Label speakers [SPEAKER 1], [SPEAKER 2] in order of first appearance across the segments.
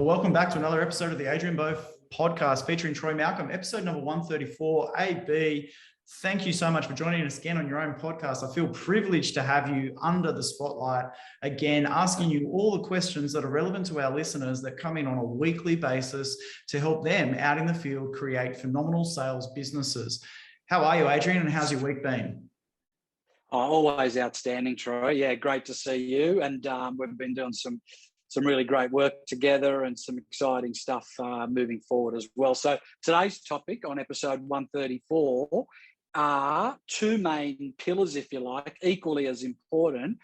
[SPEAKER 1] Well, welcome back to another episode of the Adrian podcast featuring Troy Malcolm, episode number 134. AB, thank you so much for joining us again on your own podcast. I feel privileged to have you under the spotlight again, asking you all the questions that are relevant to our listeners that come in on a weekly basis to help them out in the field create phenomenal sales businesses. How are you, Adrian, and how's your week been?
[SPEAKER 2] Oh, always outstanding, Troy. Yeah, great to see you. And we've been doing some really great work together and some exciting stuff moving forward as well. So today's topic on episode 134 are two main pillars, if you like, equally as important.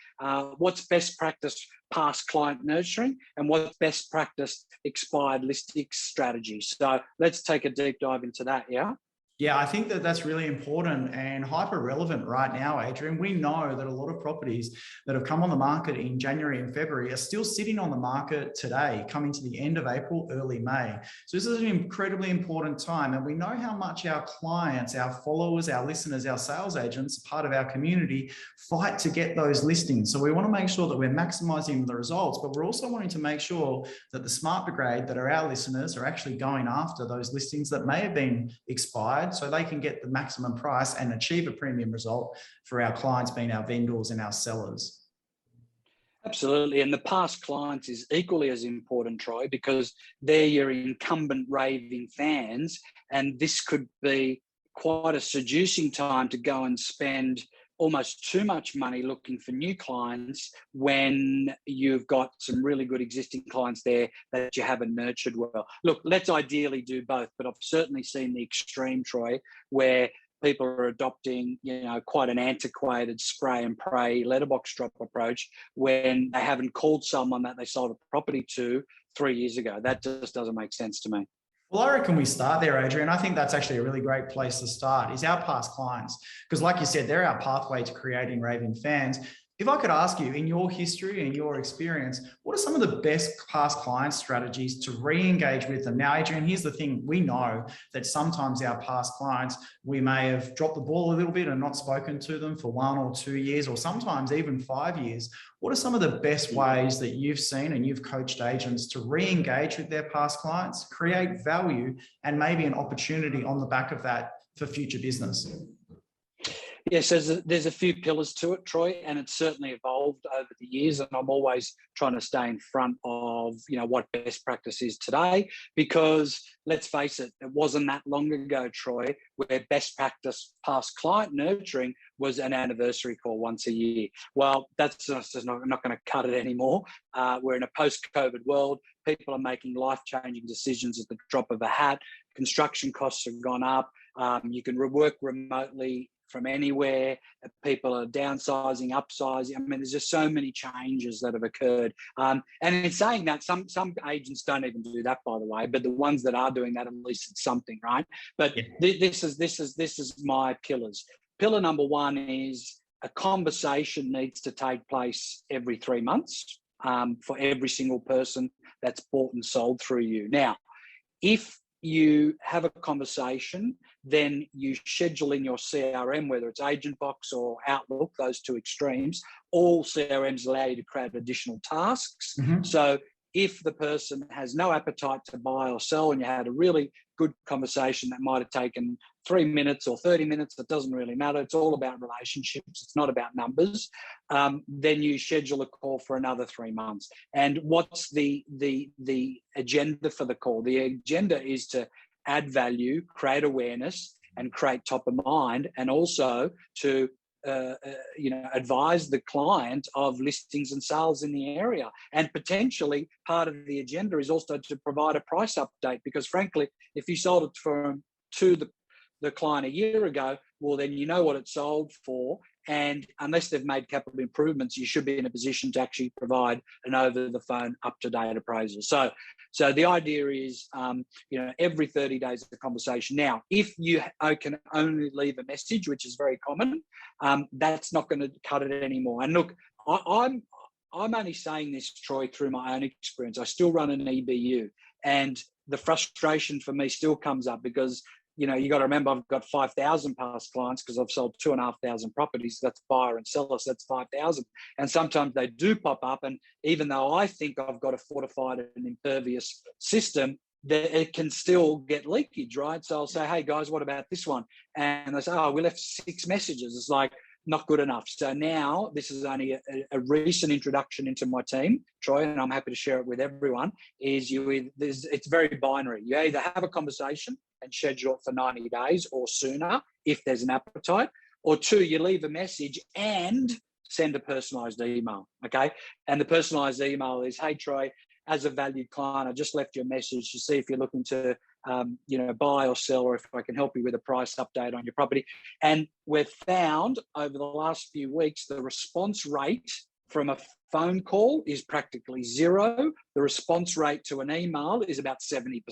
[SPEAKER 2] What's best practice past client nurturing and what's best practice expired listings strategy. So let's take a deep dive into that, yeah?
[SPEAKER 1] Yeah, I think that that's really important and hyper relevant right now, Adrian. We know that a lot of properties that have come on the market in January and February are still sitting on the market today, coming to the end of April, early May. So this is an incredibly important time. And we know how much our clients, our followers, our listeners, our sales agents, part of our community, fight to get those listings. So we want to make sure that we're maximizing the results, but we're also wanting to make sure that the smart brigade that are our listeners are actually going after those listings that may have been expired, so they can get the maximum price and achieve a premium result for our clients, being our vendors and our sellers.
[SPEAKER 2] Absolutely. And the past clients is equally as important, Troy, because they're your incumbent raving fans. And this could be quite a seducing time to go and spend almost too much money looking for new clients when you've got some really good existing clients there that you haven't nurtured well. Look, let's ideally do both, but I've certainly seen the extreme, Troy, where people are adopting, quite an antiquated spray and pray letterbox drop approach when they haven't called someone that they sold a property to 3 years ago. That just doesn't make sense to me.
[SPEAKER 1] Well, I reckon we start there, Adrian. I think that's actually a really great place to start, is our past clients. Because like you said, they're our pathway to creating raving fans. If I could ask you, in your history and your experience, what are some of the best past client strategies to re-engage with them? Now, Adrian, here's the thing. We know that sometimes our past clients, we may have dropped the ball a little bit and not spoken to them for 1 or 2 years, or sometimes even 5 years. What are some of the best ways that you've seen and you've coached agents to re-engage with their past clients, create value, and maybe an opportunity on the back of that for future business?
[SPEAKER 2] Yes, there's a few pillars to it, Troy, and it's certainly evolved over the years. And I'm always trying to stay in front of, what best practice is today, because let's face it, it wasn't that long ago, Troy, where best practice past client nurturing was an anniversary call once a year. Well, that's just not going to cut it anymore. We're in a post-COVID world. People are making life-changing decisions at the drop of a hat. Construction costs have gone up. You can work remotely from anywhere. People are downsizing, upsizing. I mean, there's just so many changes that have occurred. And in saying that, some agents don't even do that, by the way. But the ones that are doing that, at least it's something, right? But this is my pillars. Pillar number one is a conversation needs to take place every 3 months for every single person that's bought and sold through you. Now, if you have a conversation, then you schedule in your CRM, whether it's Agent Box or Outlook, those two extremes. All CRMs allow you to create additional tasks. Mm-hmm. So if the person has no appetite to buy or sell and you had a really good conversation that might have taken 3 minutes or 30 minutes, it doesn't really matter. It's all about relationships. It's not about numbers. Then you schedule a call for another 3 months. And what's the agenda for the call? The agenda is to add value, create awareness, and create top of mind, and also to advise the client of listings and sales in the area. And potentially part of the agenda is also to provide a price update, because frankly, if you sold it to the client a year ago, well, then you know what it sold for. And unless they've made capital improvements, you should be in a position to actually provide an over-the-phone, up-to-date appraisal. So the idea is, every 30 days of a conversation. Now, if you can only leave a message, which is very common, that's not going to cut it anymore. And look, I'm only saying this, Troy, through my own experience. I still run an EBU, and the frustration for me still comes up because you got to remember, I've got 5,000 past clients because I've sold 2,500 properties. That's buyer and seller, so that's 5,000. And sometimes they do pop up. And even though I think I've got a fortified and impervious system, it can still get leakage, right? So I'll say, hey guys, what about this one? And they say, oh, we left 6 messages. It's like, not good enough. So now this is only a recent introduction into my team, Troy, and I'm happy to share it with everyone, it's very binary. You either have a conversation and schedule it for 90 days or sooner if there's an appetite, or 2, you leave a message and send a personalized email, okay? And the personalized email is, hey, Troy, as a valued client, I just left you a message to see if you're looking to buy or sell, or if I can help you with a price update on your property. And we've found over the last few weeks, the response rate from a phone call is practically 0. The response rate to an email is about 70%.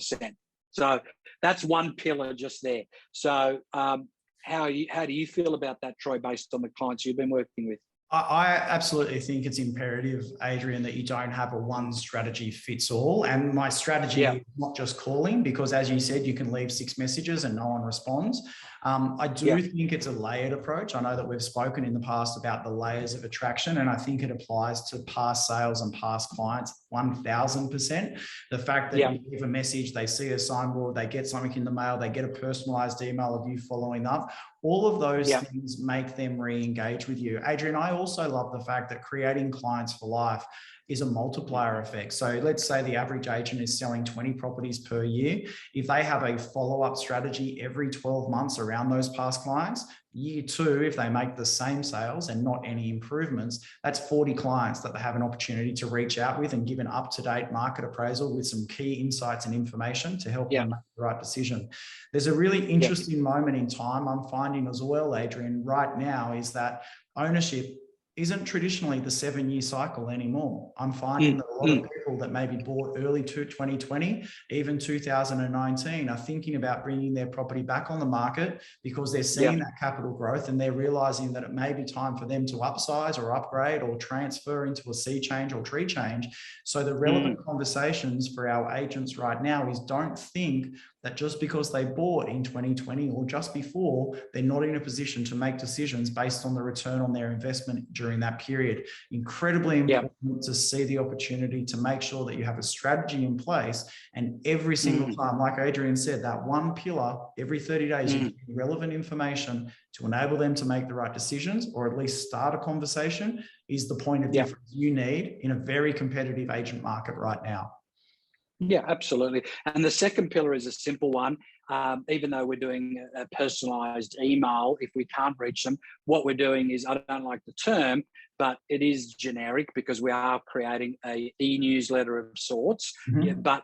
[SPEAKER 2] So that's one pillar just there. So how do you feel about that, Troy, based on the clients you've been working with?
[SPEAKER 1] I absolutely think it's imperative, Adrian, that you don't have a one strategy fits all. And my strategy is not just calling, because as you said, you can leave 6 messages and no one responds. I do think it's a layered approach. I know that we've spoken in the past about the layers of attraction, and I think it applies to past sales and past clients 1000%. The fact that you leave a message, they see a signboard, they get something in the mail, they get a personalized email of you following up. All of those things make them re-engage with you. Adrian, I also love the fact that creating clients for life is a multiplier effect. So let's say the average agent is selling 20 properties per year. If they have a follow-up strategy every 12 months around those past clients, year 2, if they make the same sales and not any improvements, that's 40 clients that they have an opportunity to reach out with and give an up-to-date market appraisal with some key insights and information to help them make the right decision. There's a really interesting moment in time I'm finding as well, Adrian, right now, is that ownership isn't traditionally the 7-year cycle anymore. I'm finding that a lot of people that maybe bought early to 2020, even 2019, are thinking about bringing their property back on the market because they're seeing that capital growth, and they're realizing that it may be time for them to upsize or upgrade or transfer into a sea change or tree change. So the relevant conversations for our agents right now is, don't think that just because they bought in 2020 or just before, they're not in a position to make decisions based on the return on their investment during that period. Incredibly important to see the opportunity to make sure that you have a strategy in place, and every single time, like Adrian said, that one pillar every 30 days, you give relevant information to enable them to make the right decisions, or at least start a conversation, is the point of difference you need in a very competitive agent market right now.
[SPEAKER 2] Yeah, absolutely. And the second pillar is a simple one. Even though we're doing a personalized email, if we can't reach them, what we're doing is, I don't like the term, but it is generic because we are creating a e-newsletter of sorts. But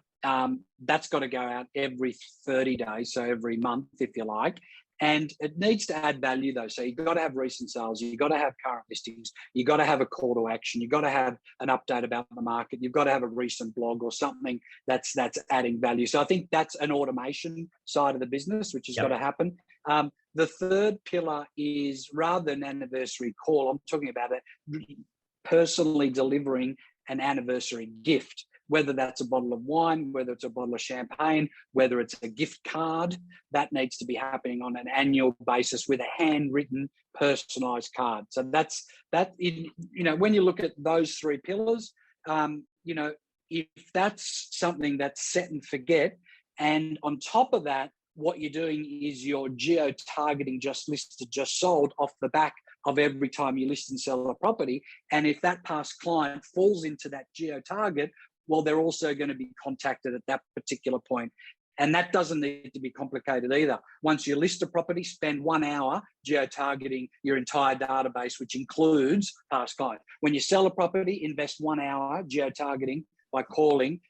[SPEAKER 2] that's got to go out every 30 days, so every month, if you like. And it needs to add value, though. So you've got to have recent sales. You've got to have current listings. You've got to have a call to action. You've got to have an update about the market. You've got to have a recent blog or something that's adding value. So I think that's an automation side of the business, which has got to happen. The third pillar is, rather than anniversary call, I'm talking about it personally delivering an anniversary gift. Whether that's a bottle of wine, whether it's a bottle of champagne, whether it's a gift card, that needs to be happening on an annual basis with a handwritten, personalised card. So that's that. When you look at those 3 pillars, if that's something that's set and forget, and on top of that, what you're doing is you're geo-targeting just listed, just sold off the back of every time you list and sell a property. And if that past client falls into that geo-target, well, they're also going to be contacted at that particular point. And that doesn't need to be complicated either. Once you list a property, spend 1 hour geo-targeting your entire database, which includes past clients. When you sell a property, invest 1 hour geo-targeting by calling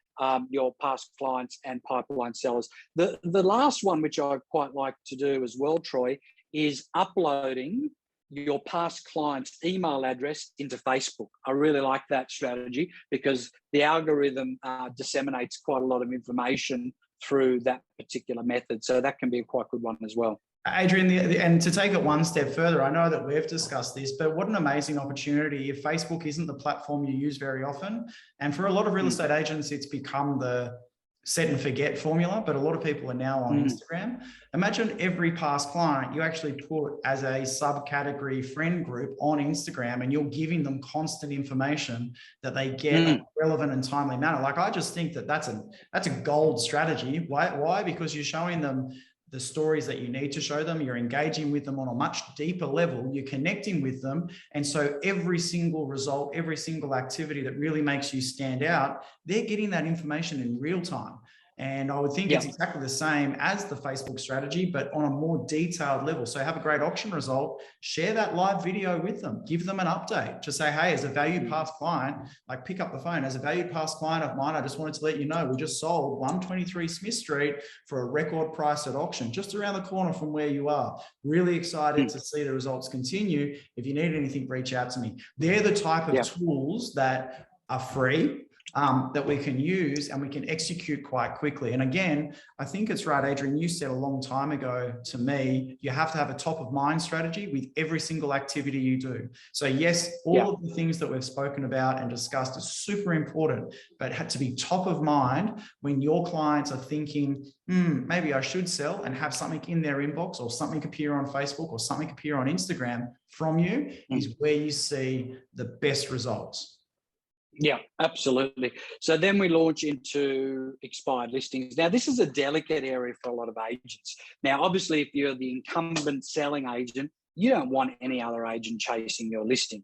[SPEAKER 2] your past clients and pipeline sellers. The last one, which I quite like to do as well, Troy, is uploading your past client's email address into Facebook. I really like that strategy because the algorithm disseminates quite a lot of information through that particular method. So that can be a quite good one as well.
[SPEAKER 1] Adrian, and to take it one step further, I know that we've discussed this, but what an amazing opportunity if Facebook isn't the platform you use very often. And for a lot of real estate agents, it's become the set and forget formula, but a lot of people are now on Instagram. Imagine every past client you actually put as a subcategory friend group on Instagram, and you're giving them constant information that they get in a relevant and timely manner. Like, I just think that that's a gold strategy. Why? Because you're showing them the stories that you need to show them. You're engaging with them on a much deeper level. You're connecting with them. And so every single result, every single activity that really makes you stand out, they're getting that information in real time. And I would think it's exactly the same as the Facebook strategy, but on a more detailed level. So have a great auction result, share that live video with them, give them an update to say, hey, as a valued past client, like pick up the phone, as a valued past client of mine, I just wanted to let you know, we just sold 123 Smith Street for a record price at auction, just around the corner from where you are. Really excited to see the results continue. If you need anything, reach out to me. They're the type of tools that are free, that we can use and we can execute quite quickly. And again, I think it's right, Adrian, you said a long time ago to me, you have to have a top of mind strategy with every single activity you do. So yes, all of the things that we've spoken about and discussed are super important, but it had to be top of mind when your clients are thinking, maybe I should sell, and have something in their inbox or something appear on Facebook or something appear on Instagram from you is where you see the best results.
[SPEAKER 2] Yeah, absolutely. So then we launch into expired listings. Now, this is a delicate area for a lot of agents. Now, obviously, if you're the incumbent selling agent, you don't want any other agent chasing your listing.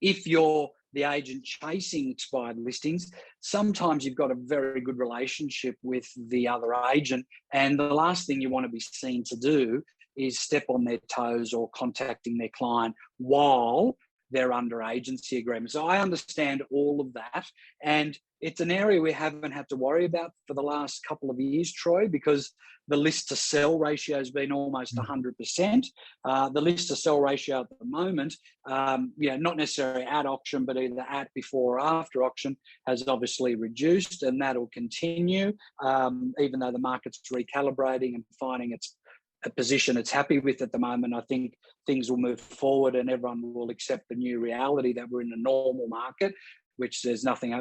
[SPEAKER 2] If you're the agent chasing expired listings, sometimes you've got a very good relationship with the other agent, and the last thing you want to be seen to do is step on their toes or contacting their client while they're under agency agreement. So I understand all of that. And it's an area we haven't had to worry about for the last couple of years, Troy, because the list to sell ratio has been almost 100%. The list to sell ratio at the moment, not necessarily at auction, but either at, before, or after auction, has obviously reduced, and that'll continue, even though the market's recalibrating and finding its a position it's happy with at the moment. I think things will move forward and everyone will accept the new reality that we're in a normal market, which there's nothing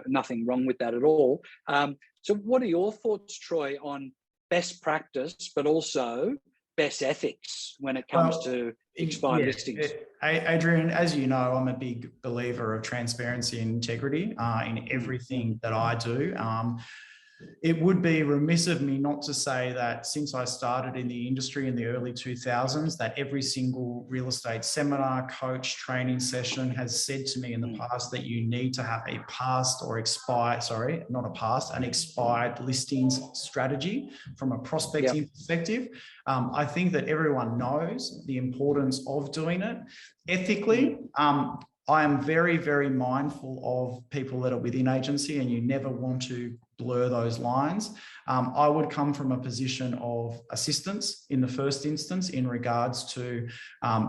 [SPEAKER 2] wrong with that at all. So what are your thoughts, Troy, on best practice, but also best ethics when it comes to expired listings?
[SPEAKER 1] Adrian, as you know, I'm a big believer of transparency and integrity in everything that I do. It would be remiss of me not to say that since I started in the industry in the early 2000s, that every single real estate seminar, coach, training session has said to me in the past that you need to have a an expired listings strategy from a prospecting perspective. I think that everyone knows the importance of doing it. Ethically, I am very, very mindful of people that are within agency, and you never want to blur those lines. I would come from a position of assistance in the first instance in regards to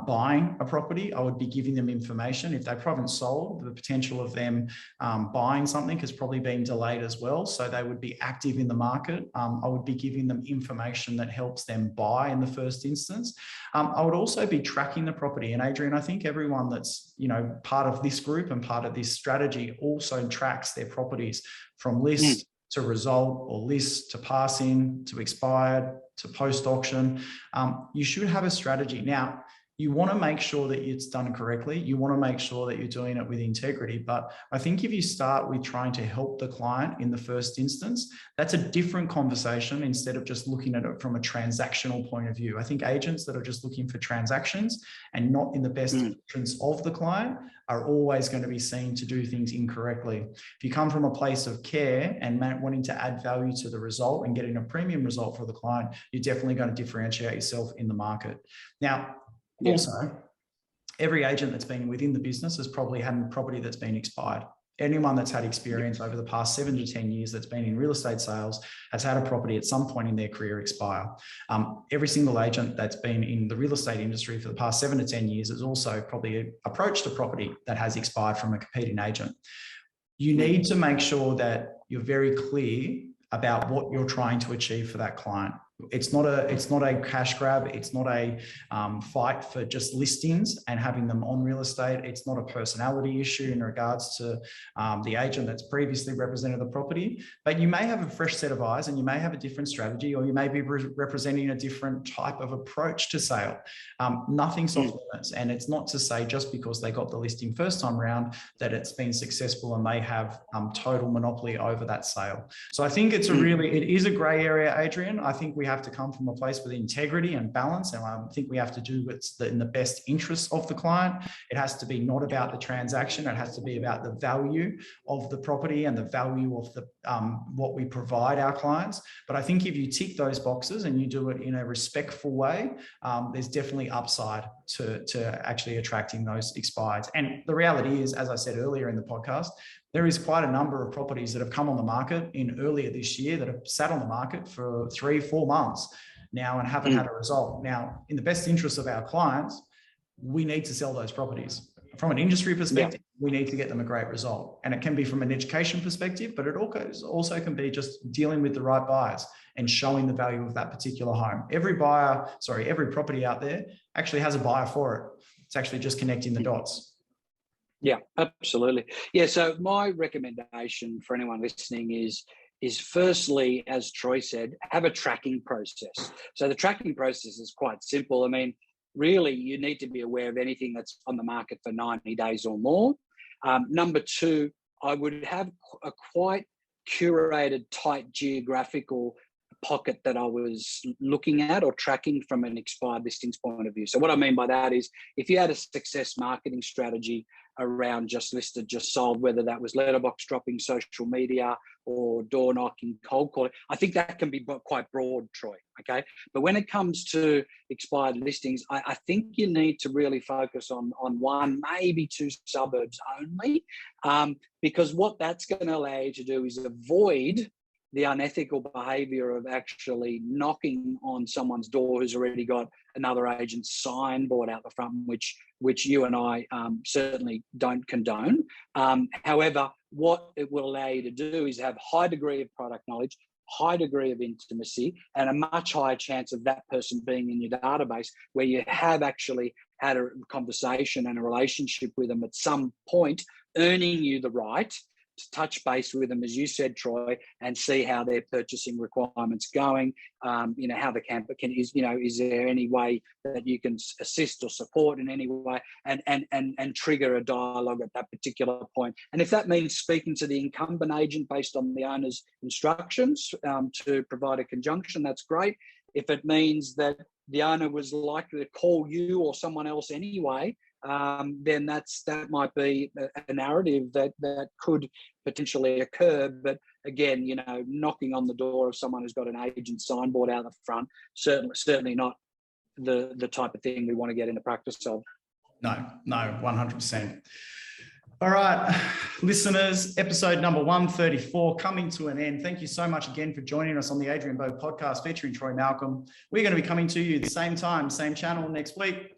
[SPEAKER 1] buying a property. I would be giving them information. If they haven't sold, the potential of them buying something has probably been delayed as well. So they would be active in the market. I would be giving them information that helps them buy in the first instance. I would also be tracking the property. And Adrian, I think everyone that's part of this group and part of this strategy also tracks their properties from list to result, or list to passing, to expired, to post-auction. You should have a strategy. Now, you want to make sure that it's done correctly. You want to make sure that you're doing it with integrity. But I think if you start with trying to help the client in the first instance, that's a different conversation instead of just looking at it from a transactional point of view. I think agents that are just looking for transactions and not in the best interest of the client are always going to be seen to do things incorrectly. If you come from a place of care and wanting to add value to the result and getting a premium result for the client, you're definitely going to differentiate yourself in the market. Now, also, every agent that's been within the business has probably had a property that's been expired. Anyone that's had experience over the past 7 to 10 years that's been in real estate sales has had a property at some point in their career expire. Every single agent that's been in the real estate industry for the past 7 to 10 years has also probably approached a property that has expired from a competing agent. You need to make sure that you're very clear about what you're trying to achieve for that client. It's not a cash grab. It's not a fight for just listings and having them on real estate. It's not a personality issue in regards to the agent that's previously represented the property. But you may have a fresh set of eyes and you may have a different strategy, or you may be representing a different type of approach to sale. Nothing's off limits. And it's not to say just because they got the listing first time around that it's been successful and they have total monopoly over that sale. So I think it is a gray area, Adrian. I think we have to come from a place with integrity and balance. And I think we have to do what's in the best interest of the client. It has to be not about the transaction. It has to be about the value of the property and the value of the what we provide our clients. But I think if you tick those boxes and you do it in a respectful way, there's definitely upside to actually attracting those expireds. And the reality is, as I said earlier in the podcast, there is quite a number of properties that have come on the market in earlier this year that have sat on the market for 3-4 months now and haven't had a result. Now, in the best interest of our clients, we need to sell those properties. From an industry perspective, we need to get them a great result. And it can be from an education perspective, but it also can be just dealing with the right buyers and showing the value of that particular home. Every property out there actually has a buyer for it. It's actually just connecting the dots.
[SPEAKER 2] Yeah, absolutely. Yeah, so my recommendation for anyone listening is firstly, as Troy said, have a tracking process. So the tracking process is quite simple. I mean, really, you need to be aware of anything that's on the market for 90 days or more. Number two, I would have a quite curated, tight geographical pocket that I was looking at or tracking from an expired listings point of view. So what I mean by that is, if you had a success marketing strategy around just listed, just sold, whether that was letterbox dropping, social media, or door knocking, cold calling, I think that can be quite broad, Troy, okay? But when it comes to expired listings, I think you need to really focus on one, maybe two suburbs only, because what that's going to allow you to do is avoid the unethical behavior of actually knocking on someone's door who's already got another agent's signboard out the front, which you and I certainly don't condone. However, what it will allow you to do is have high degree of product knowledge, high degree of intimacy, and a much higher chance of that person being in your database where you have actually had a conversation and a relationship with them at some point, earning you the right to touch base with them, as you said, Troy, and see how their purchasing requirements going. How the camper is there any way that you can assist or support in any way, and trigger a dialogue at that particular point. And if that means speaking to the incumbent agent based on the owner's instructions to provide a conjunction, that's great. If it means that the owner was likely to call you or someone else anyway, then that might be a narrative that could potentially occur. But again, knocking on the door of someone who's got an agent signboard out the front, certainly not the type of thing we want to get into practice of.
[SPEAKER 1] No, 100%. All right, listeners, episode number 134 coming to an end. Thank you so much again for joining us on the Adrian Bo podcast featuring Troy Malcolm. We're going to be coming to you the same time, same channel next week.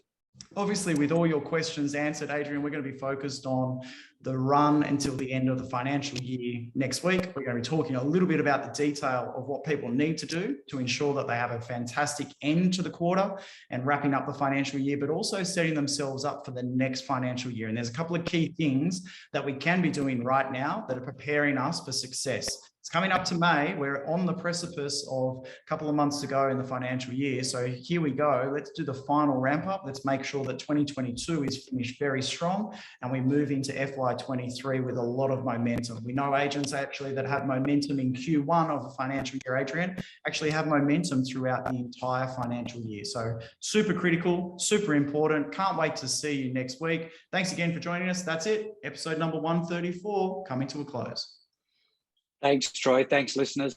[SPEAKER 1] Obviously, with all your questions answered, Adrian, we're going to be focused on the run until the end of the financial year next week. We're going to be talking a little bit about the detail of what people need to do to ensure that they have a fantastic end to the quarter and wrapping up the financial year, but also setting themselves up for the next financial year. And there's a couple of key things that we can be doing right now that are preparing us for success. It's coming up to May. We're on the precipice of a couple of months to go in the financial year. So here we go. Let's do the final ramp up. Let's make sure that 2022 is finished very strong and we move into FY23 with a lot of momentum. We know agents actually that have momentum in Q1 of the financial year, Adrian, actually have momentum throughout the entire financial year. So super critical, super important. Can't wait to see you next week. Thanks again for joining us. That's it. Episode number 134 coming to a close.
[SPEAKER 2] Thanks, Troy. Thanks, listeners.